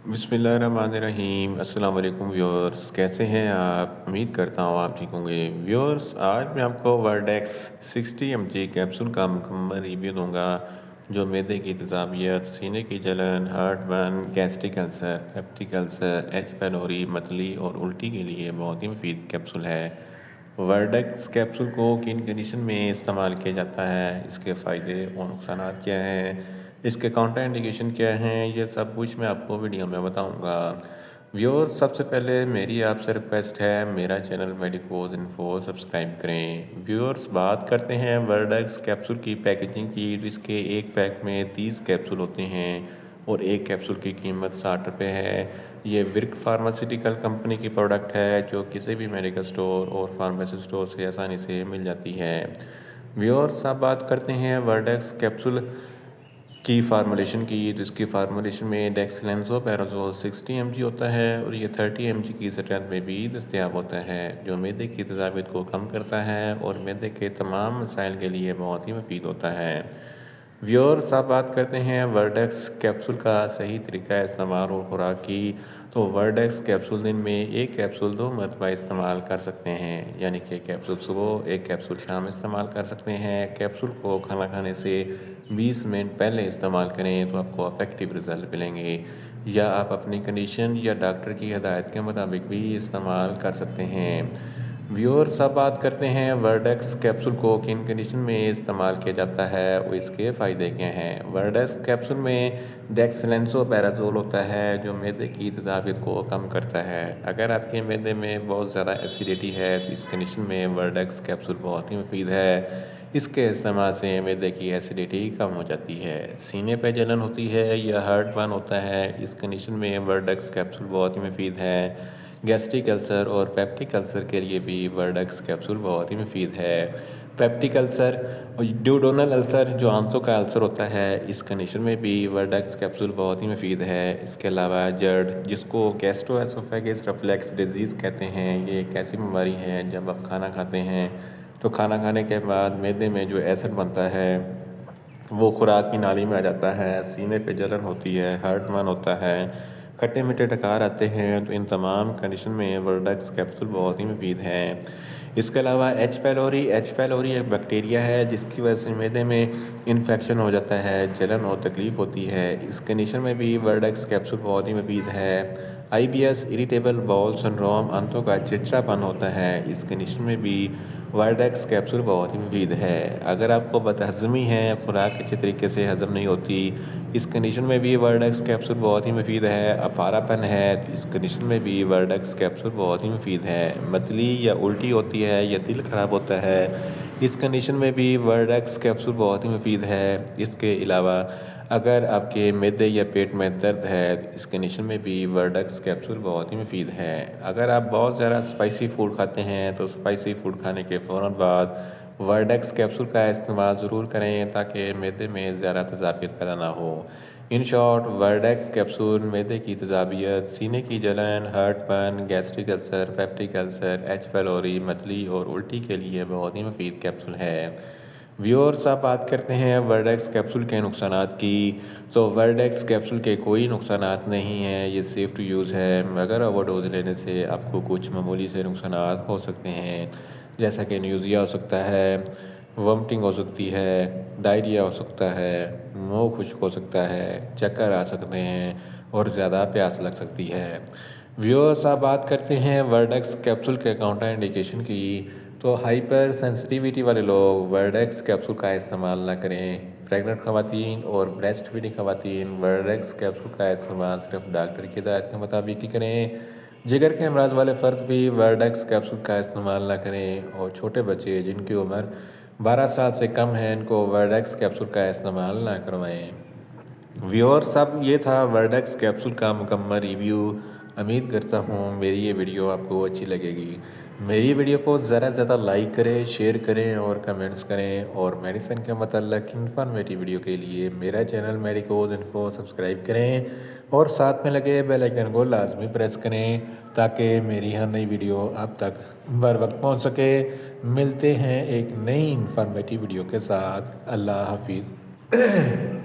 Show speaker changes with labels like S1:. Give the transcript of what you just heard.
S1: बिस्मिल्लाहिर्रहमानिर्रहीम। अस्सलाम वालेकुम व्यूअर्स, कैसे हैं आप? उम्मीद करता हूँ आप ठीक होंगे। व्यूअर्स, आज मैं आपको वर्डेक्स 60 mg कैप्सूल का मुकम्मल रिव्यू दूंगा जो मैदे की तेज़ाबियत, सीने की जलन, heartburn, gastric ulcer, peptic ulcer, H pylori, मतली और उल्टी के लिए बहुत ही मुफीद कैप्सूल है। वर्डेक्स कैप्सूल को किन कंडीशन में इस्तेमाल किया जाता है, इसके फ़ायदे और नुकसानात क्या हैं, इसके काउंटर इंडिकेशन क्या हैं, ये सब कुछ मैं आपको वीडियो में बताऊंगा। व्यूअर्स, सबसे पहले मेरी आपसे रिक्वेस्ट है, मेरा चैनल मेडिकोज इन्फो सब्सक्राइब करें। व्यूअर्स, बात करते हैं वर्डेक्स कैप्सूल की पैकेजिंग की। इसके एक पैक में 30 कैप्सूल होते हैं और एक कैप्सूल की कीमत 60 रुपये है। ये विर्क फार्मास्यूटिकल कंपनी की प्रोडक्ट है जो किसी भी मेडिकल स्टोर और फार्मेसी स्टोर से आसानी से मिल जाती है। व्यूअर्स, अब बात करते हैं वर्डेक्स कैप्सूल की फार्मूलेशन की। तो इसकी फार्मूलेशन में डेक्सलेंसोपैराजोल 60 mg होता है और ये 30 mg की स्ट्रेंथ में भी दस्तयाब होता है, जो मैदे की तेज़ाबियत को कम करता है और मैदे के तमाम मसाइल के लिए बहुत ही मुफीद होता है। व्यूअर्स, अब बात करते हैं वर्डेक्स कैप्सूल का सही तरीका इस्तेमाल और खुराक की। तो वर्डेक्स कैप्सूल दिन में एक कैप्सूल 2 मरतबा इस्तेमाल कर सकते हैं, यानी कि एक कैप्सूल सुबह, एक कैप्सूल शाम इस्तेमाल कर सकते हैं। कैप्सूल को खाना खाने से 20 मिनट पहले इस्तेमाल करें तो आपको अफेक्टिव रिज़ल्ट मिलेंगे, या आप अपनी कंडीशन या डॉक्टर की हिदायत के मुताबिक भी इस्तेमाल कर सकते हैं। व्यूअर्स, अब बात करते हैं वर्डेक्स कैप्सूल को किन कंडीशन में इस्तेमाल किया जाता है और इसके फ़ायदे क्या हैं। वर्डेक्स कैप्सूल में डेक्सलेंसोपैराजोल होता है जो मैदे की तेज़ाबियत को कम करता है। अगर आपके मैदे में बहुत ज़्यादा एसिडिटी है तो इस कंडीशन में वर्डेक्स कैप्सूल बहुत ही मुफीद है। इसके इस्तेमाल से मैदे की एसिडिटी कम हो जाती है। सीने पे जलन होती है या हार्ट बर्न होता है, इस कंडीशन में वर्डेक्स कैप्सूल बहुत ही मुफीद है। गैस्ट्रिक अल्सर और पेप्टिक अल्सर के लिए भी वर्डेक्स कैप्सूल बहुत ही मुफीद है। पेप्टिक अल्सर और ड्यूडोनल अल्सर जो आंतों का अल्सर होता है, इस कंडीशन में भी वर्डेक्स कैप्सूल बहुत ही मुफीद है। इसके अलावा जर्ड, जिसको गैस्ट्रोएसोफेगस रिफ्लक्स डिजीज़ कहते हैं, ये एक ऐसी बीमारी है जब आप खाना खाते हैं तो खाना खाने के बाद मैदे में जो एसिड बनता है वो खुराक की नाली में आ जाता है, सीने पे जलन होती है, हार्ट बर्न होता है, खट्टे मीठे डकार आते हैं। तो इन तमाम कंडीशन में वर्डेक्स कैप्सूल बहुत ही मुफीद हैं। इसके अलावा एच पैलोरी एक बैक्टीरिया है जिसकी वजह से मैदे में इन्फेक्शन हो जाता है, जलन और तकलीफ़ होती है। इस कंडीशन में भी वर्डेक्स कैप्सूल बहुत ही मुफीद है। IBS इरिटेबल बाउल सिंड्रोम, आंतों का चिड़चिड़ापन होता है, इस कंडीशन में भी वर्डेक्स कैप्सूल बहुत ही मुफीद है। अगर आपको बदहज़मी है, खुराक अच्छे तरीके से हज़म नहीं होती, इस कंडीशन में भी वर्डेक्स कैप्सूल बहुत ही मुफीद है। अफारापन है, इस कंडीशन में भी वर्डेक्स कैप्सूल बहुत ही मुफीद है। मतली या उल्टी होती है या दिल ख़राब होता है, इस कंडीशन में भी वर्डेक्स कैप्सूल बहुत ही मुफीद है। इसके अलावा अगर आपके मैदे या पेट में दर्द है, इस कंडीशन में भी वर्डेक्स कैप्सूल बहुत ही मुफीद है। अगर आप बहुत ज़्यादा स्पाइसी फ़ूड खाते हैं तो स्पाइसी फ़ूड खाने के फ़ौरन बाद वर्डेक्स कैप्सूल का इस्तेमाल ज़रूर करें ताकि मैदे में ज़्यादा तेज़ाबियत पैदा ना हो। इन शॉर्ट, वर्डेक्स कैप्सूल मैदे की तेज़ाबियत, सीने की जलन, heartburn, gastric ulcer, peptic ulcer, H pylori, मतली और उल्टी के लिए बहुत ही मुफीद कैप्सूल है। व्यूअर्स, आप बात करते हैं वर्डेक्स कैप्सूल के नुकसानात की। तो वर्डेक्स कैप्सूल के कोई नुकसानात नहीं हैं, ये सेफ़ टू यूज़ है, मगर ओवरडोज लेने से आपको कुछ मामूली से नुकसानात हो सकते हैं, जैसा कि न्यूज़िया हो सकता है, वोमिटिंग हो सकती है, डायरिया हो सकता है, मुंह खुश्क हो सकता है, चक्कर आ सकते हैं और ज़्यादा प्यास लग सकती है। व्यूअर्स, आप बात करते हैं वर्डेक्स कैप्सूल के काउंटर इंडिकेशन की। तो हाइपर सेंसिटिविटी वाले लोग वर्डेक्स कैप्सूल का इस्तेमाल ना करें। प्रेग्नेंट ख़वातीन और ब्रेस्ट फीडिंग ख़वातीन वर्डेक्स कैप्सूल का इस्तेमाल सिर्फ डॉक्टर की हिदायत के मुताबिक ही करें। जिगर के अमराज वाले फ़र्द भी वर्डेक्स कैप्सूल का इस्तेमाल ना करें और छोटे बच्चे जिनकी उम्र 12 साल से कम है, इनको वर्डेक्स कैप्सूल का इस्तेमाल ना करवाएं। व्यूअर्स, अब ये था वर्डेक्स कैप्सूल का मुकम्मल रिव्यू। उम्मीद करता हूँ मेरी ये वीडियो आपको अच्छी लगेगी। मेरी वीडियो को ज़्यादा से ज़्यादा लाइक करें, शेयर करें और कमेंट्स करें, और मेडिसिन के मतलब इन्फॉर्मेटिव वीडियो के लिए मेरा चैनल मेडिकोज इन्फो सब्सक्राइब करें और साथ में लगे बेल आइकन को लाजमी प्रेस करें ताकि मेरी हर नई वीडियो आप तक बर वक्त पहुँच सके। मिलते हैं एक नई इन्फॉर्मेटिव वीडियो के साथ। अल्लाह हाफिज़।